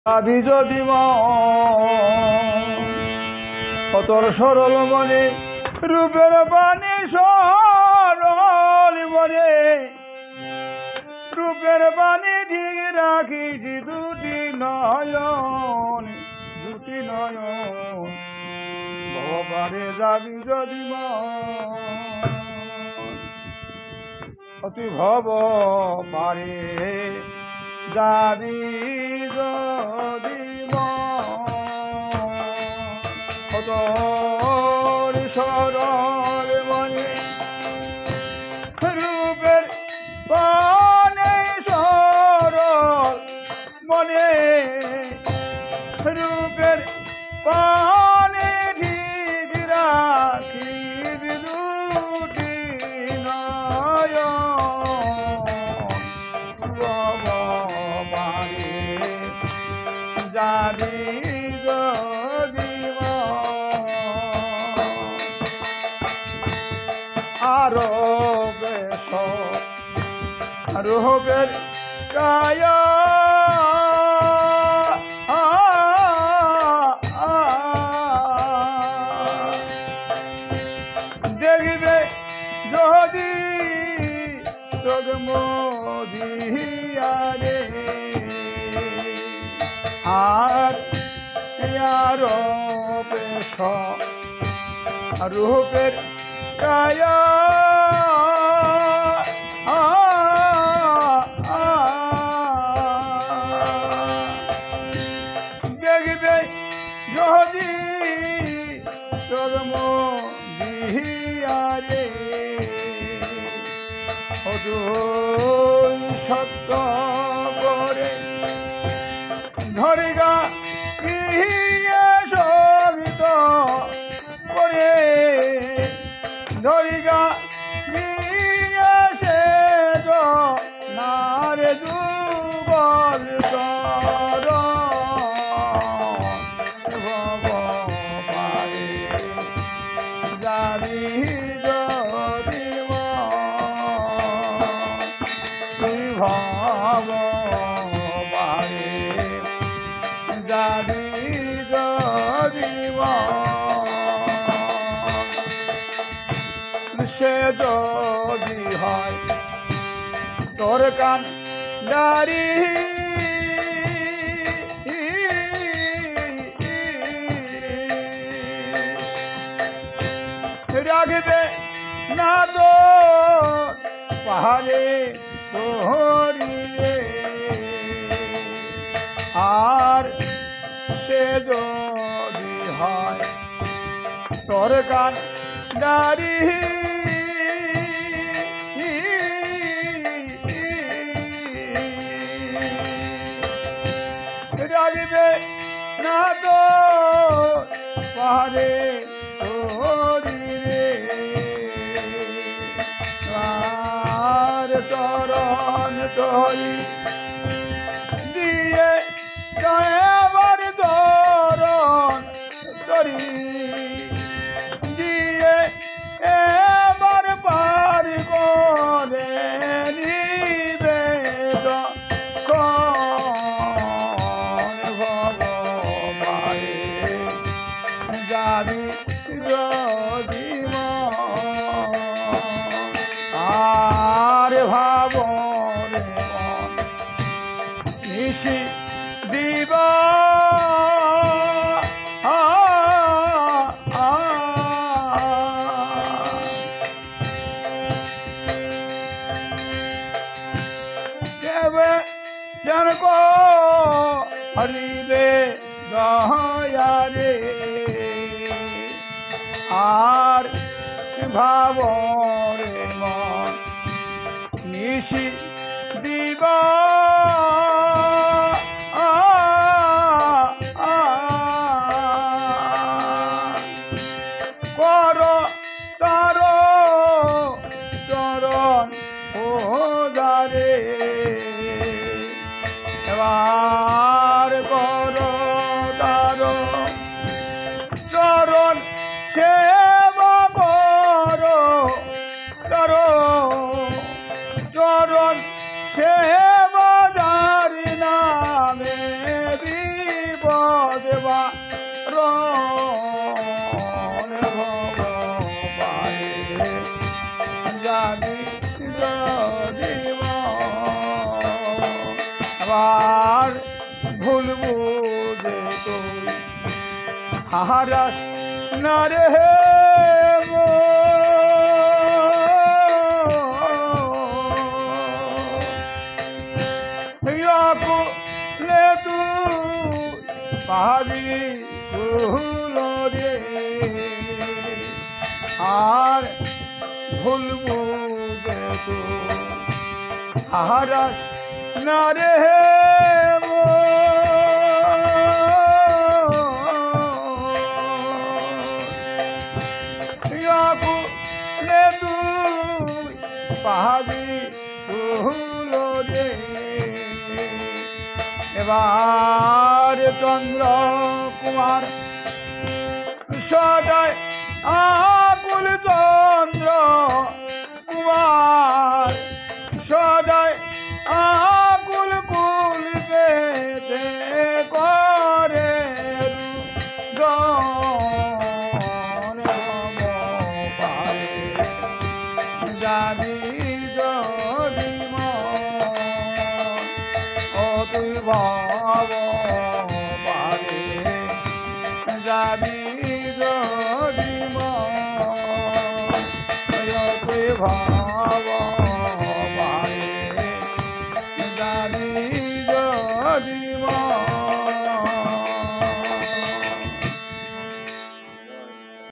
আবি যদি অতর সরল মনে রূপের বাণী সরল মনে রূপের বাণী ঠিক রাখিছি দুটি নয়ন ভববারে যাবি যদি অতি ভব পারে যাবি যদি অতর সরল মনে রূপের বাণী সরল মনে রূপের বাণী ঠিক রাখি দুটি যাবি যদি আরো বেশ রূপের কায়া দেখবে যদি তোর মদিয়ারে আর বেশ রূপের কায়া দেখবে যদি তোর মদিয়ারে সত্য করে ধরিগা সবিত করে ধরিগা সে নারে যুগল ভববারে যাবি যদি তুই ভববারে যাবি যদি সে যদি হয় তোর কান নারী রাখবে না তো পাহাড়ে ধরিয়ে আর সে যদি হয় তোর কান নারী রাখবে না তো পাহাড়ে ধরিয়ে আর চরণ তরি দিয়ে এবার চরণ তরি দিয়ে এবার পার করে নিবে ভববারে যাবি যদি আর ভাবনে নিশি দিবা জন কো হরিবে দয়ারে আর ভাবরে মন নিশি দিবা কর তার চরণ ও দারে এবার কর তার চরণ সেবা কর তার চরণ সেবা ভুল বুঝে তুই হারাস না রে লে তুই পাবি ভুল রে আর ভুল বুঝে তুই হারাস না রে লে তুই পাবি ভুল রে এবার চন্দ্র কুমার সদায় আকুল চন্দ্র কুমার সদায় আকুল কুল পেতে করে রুদন পারে যাবি যদি তুই ভাব পারে যাবি যদি তুই ভাব